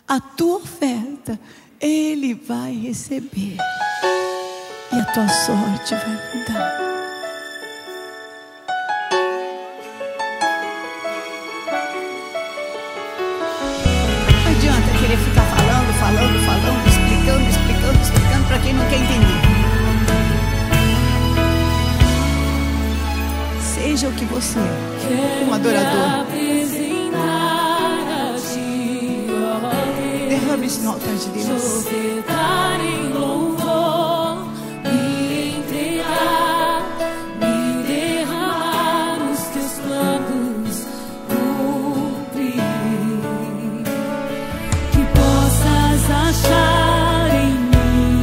a tua oferta Ele vai receber, e a tua sorte vai mudar. Não adianta querer ficar falando, explicando para quem não quer entender. Seja o que você é, um adorador. Derrame isso no altar de Deus.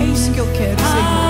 É isso que eu quero, Senhor.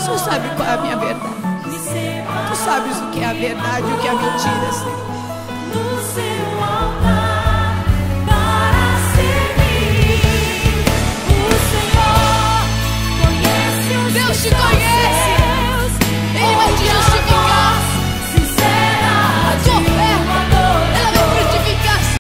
Tu sabe qual é a minha verdade. Tu sabes o que é a verdade e o que é a mentira, Senhor.